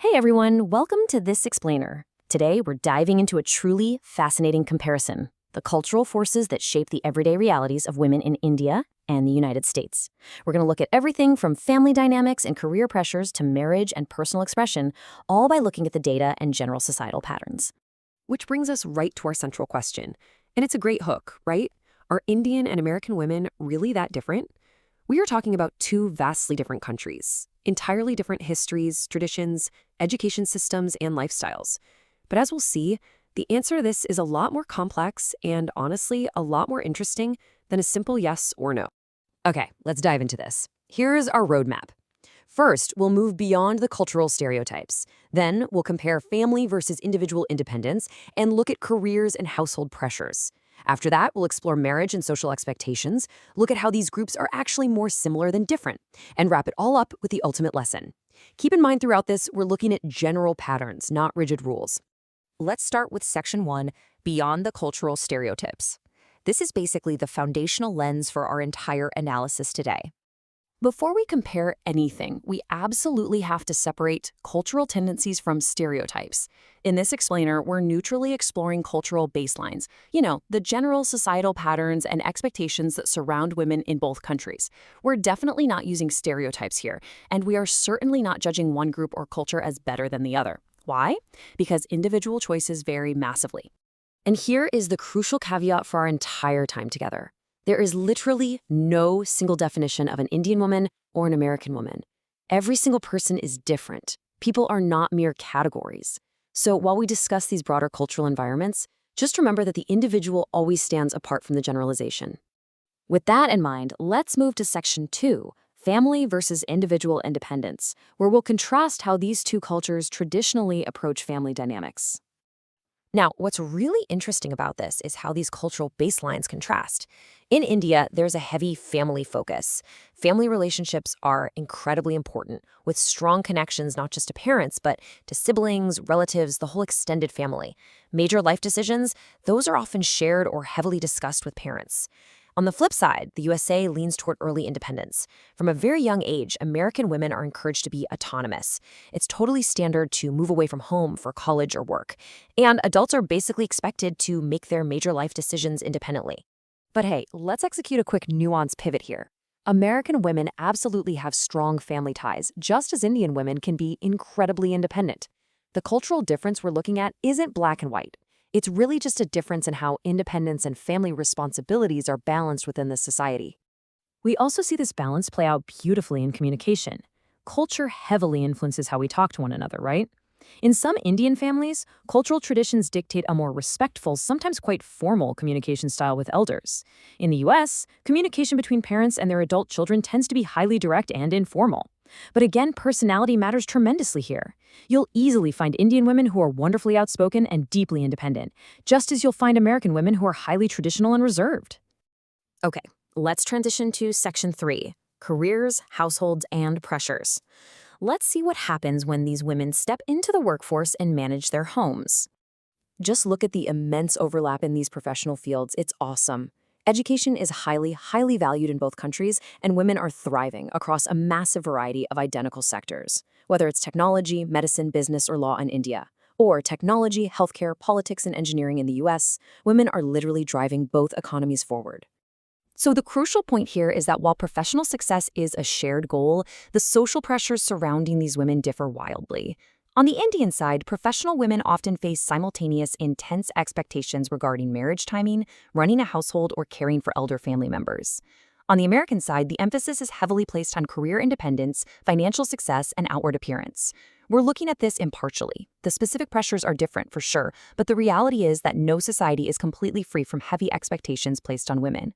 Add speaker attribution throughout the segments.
Speaker 1: Hey everyone, welcome to This Explainer. Today we're diving into a truly fascinating comparison, the cultural forces that shape the everyday realities of women in India and the United States. We're going to look at everything from family dynamics and career pressures to marriage and personal expression, all by looking at the data and general societal patterns.
Speaker 2: Which brings us right to our central question. And it's a great hook, right? Are Indian and American women really that different? We are talking about two vastly different countries, entirely different histories, traditions, education systems, and lifestyles. But as we'll see, the answer to this is a lot more complex and, honestly, a lot more interesting than a simple yes or no.
Speaker 3: Okay, let's dive into this. Here's our roadmap. First, we'll move beyond the cultural stereotypes. Then, we'll compare family versus individual independence and look at careers and household pressures. After that, we'll explore marriage and social expectations, look at how these groups are actually more similar than different, and wrap it all up with the ultimate lesson. Keep in mind throughout this, we're looking at general patterns, not rigid rules.
Speaker 4: Let's start with Section 1, Beyond the Cultural Stereotypes. This is basically the foundational lens for our entire analysis today.
Speaker 1: Before we compare anything, we absolutely have to separate cultural tendencies from stereotypes. In this explainer, we're neutrally exploring cultural baselines, the general societal patterns and expectations that surround women in both countries. We're definitely not using stereotypes here, and we are certainly not judging one group or culture as better than the other. Why? Because individual choices vary massively.
Speaker 3: And here is the crucial caveat for our entire time together. There is literally no single definition of an Indian woman or an American woman. Every single person is different. People are not mere categories. So while we discuss these broader cultural environments, just remember that the individual always stands apart from the generalization. With that in mind, let's move to Section 2, Family versus Individual Independence, where we'll contrast how these two cultures traditionally approach family dynamics.
Speaker 4: Now, what's really interesting about this is how these cultural baselines contrast. In India, there's a heavy family focus. Family relationships are incredibly important, with strong connections not just to parents, but to siblings, relatives, the whole extended family. Major life decisions, those are often shared or heavily discussed with parents. On the flip side, the USA leans toward early independence. From a very young age, American women are encouraged to be autonomous. It's totally standard to move away from home for college or work. And adults are basically expected to make their major life decisions independently.
Speaker 3: But hey, let's execute a quick nuance pivot here. American women absolutely have strong family ties, just as Indian women can be incredibly independent. The cultural difference we're looking at isn't black and white. It's really just a difference in how independence and family responsibilities are balanced within the society. We also see this balance play out beautifully in communication. Culture heavily influences how we talk to one another, right? In some Indian families, cultural traditions dictate a more respectful, sometimes quite formal communication style with elders. In the US, communication between parents and their adult children tends to be highly direct and informal. But again, personality matters tremendously here. You'll easily find Indian women who are wonderfully outspoken and deeply independent, just as you'll find American women who are highly traditional and reserved.
Speaker 4: Okay, let's transition to Section 3, Careers, Households, and Pressures. Let's see what happens when these women step into the workforce and manage their homes.
Speaker 3: Just look at the immense overlap in these professional fields. It's awesome. Education is highly valued in both countries, and women are thriving across a massive variety of identical sectors, whether it's technology, medicine, business, or law in India, or technology, healthcare, politics, and engineering in the US. Women are literally driving both economies forward. So the crucial point here is that while professional success is a shared goal, the social pressures surrounding these women differ wildly. On the Indian side, professional women often face simultaneous, intense expectations regarding marriage timing, running a household, or caring for elder family members. On the American side, the emphasis is heavily placed on career independence, financial success, and outward appearance. We're looking at this impartially. The specific pressures are different for sure, but the reality is that no society is completely free from heavy expectations placed on women.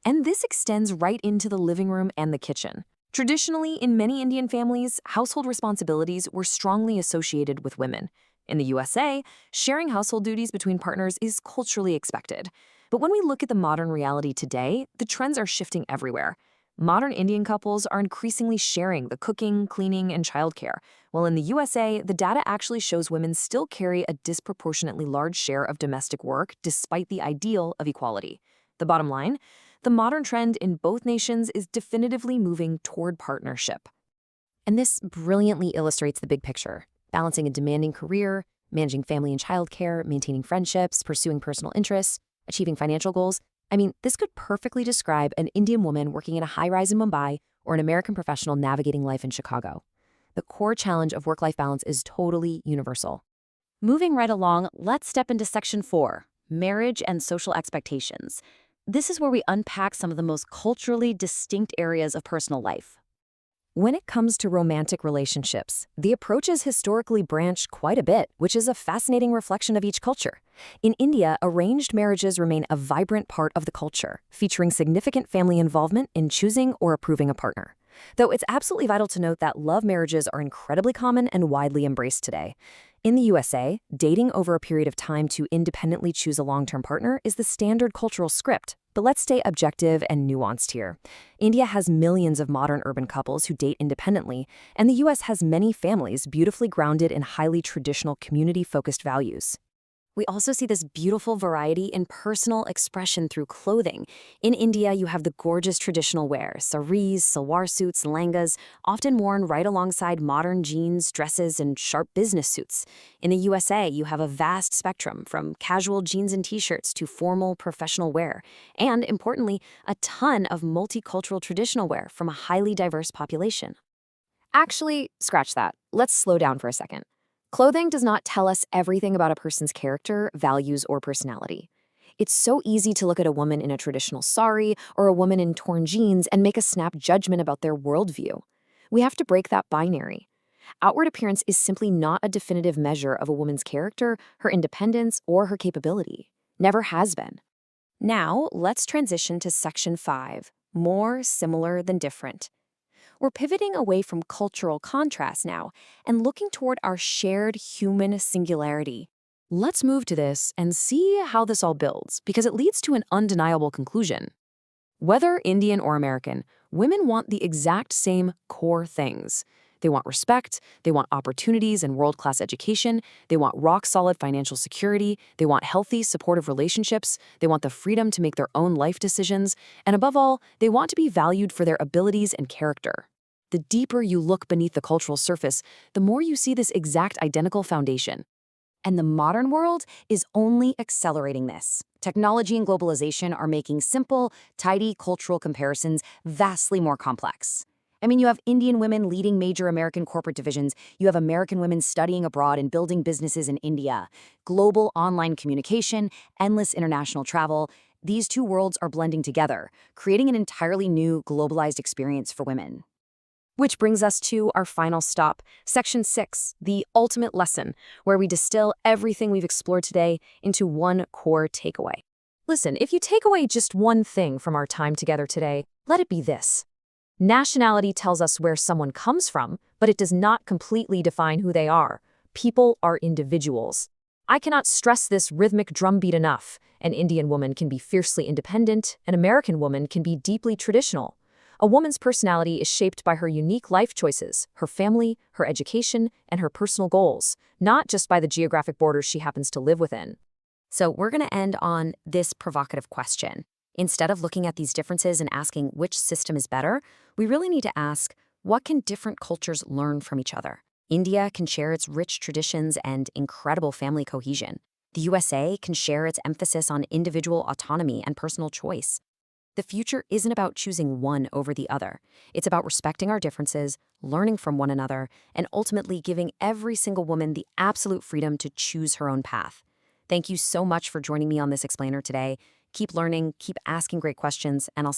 Speaker 3: And this extends right into the living room and the kitchen. Traditionally, in many Indian families, household responsibilities were strongly associated with women. In the USA, sharing household duties between partners is culturally expected. But when we look at the modern reality today, the trends are shifting everywhere. Modern Indian couples are increasingly sharing the cooking, cleaning, and childcare, while in the USA, the data actually shows women still carry a disproportionately large share of domestic work despite the ideal of equality. The bottom line, the modern trend in both nations is definitively moving toward partnership.
Speaker 4: And this brilliantly illustrates the big picture.
Speaker 3: balancing a demanding career, managing family and childcare, maintaining friendships, pursuing personal interests, achieving financial goals. I mean, this could perfectly describe an Indian woman working in a high-rise in Mumbai or an American professional navigating life in Chicago. The core challenge of work-life balance is totally universal.
Speaker 1: Moving right along, let's step into Section 4, Marriage and Social Expectations. This is where we unpack some of the most culturally distinct areas of personal life.
Speaker 3: When it comes to romantic relationships, the approach is historically branched quite a bit, which is a fascinating reflection of each culture. In India, arranged marriages remain a vibrant part of the culture, featuring significant family involvement in choosing or approving a partner. Though it's absolutely vital to note that love marriages are incredibly common and widely embraced today. In the USA, dating over a period of time to independently choose a long-term partner is the standard cultural script. But let's stay objective and nuanced here. India has millions of modern urban couples who date independently, and the US has many families beautifully grounded in highly traditional community-focused values.
Speaker 1: We also see this beautiful variety in personal expression through clothing. In India, you have the gorgeous traditional wear, saris, salwar suits, langas, often worn right alongside modern jeans, dresses, and sharp business suits. In the USA, you have a vast spectrum, from casual jeans and t-shirts to formal professional wear, and, importantly, a ton of multicultural traditional wear from a highly diverse population.
Speaker 3: Actually, scratch that. Let's slow down for a second. Clothing does not tell us everything about a person's character, values, or personality. It's so easy to look at a woman in a traditional sari or a woman in torn jeans and make a snap judgment about their worldview. We have to break that binary. Outward appearance is simply not a definitive measure of a woman's character, her independence, or her capability. Never has been. Now, let's transition to Section 5, More Similar Than Different. We're pivoting away from cultural contrast now and looking toward our shared human singularity. Let's move to this and see how this all builds, because it leads to an undeniable conclusion. Whether Indian or American, women want the exact same core things. They want respect, they want opportunities and world-class education, they want rock-solid financial security, they want healthy, supportive relationships, they want the freedom to make their own life decisions, and above all, they want to be valued for their abilities and character. The deeper you look beneath the cultural surface, the more you see this exact identical foundation. And the modern world is only accelerating this. Technology and globalization are making simple, tidy cultural comparisons vastly more complex. I mean, you have Indian women leading major American corporate divisions, you have American women studying abroad and building businesses in India, global online communication, endless international travel. These two worlds are blending together, creating an entirely new globalized experience for women. Which brings us to our final stop, Section 6, the ultimate lesson, where we distill everything we've explored today into one core takeaway. Listen, if you take away just one thing from our time together today, let it be this. Nationality tells us where someone comes from, but it does not completely define who they are. People are individuals. I cannot stress this rhythmic drumbeat enough. An Indian woman can be fiercely independent, an American woman can be deeply traditional. A woman's personality is shaped by her unique life choices, her family, her education, and her personal goals, not just by the geographic borders she happens to live within.
Speaker 4: So we're going to end on this provocative question. Instead of looking at these differences and asking which system is better, we really need to ask, what can different cultures learn from each other? India can share its rich traditions and incredible family cohesion. The USA can share its emphasis on individual autonomy and personal choice. The future isn't about choosing one over the other. It's about respecting our differences, learning from one another, and ultimately giving every single woman the absolute freedom to choose her own path. Thank you so much for joining me on this explainer today. Keep learning, keep asking great questions, and I'll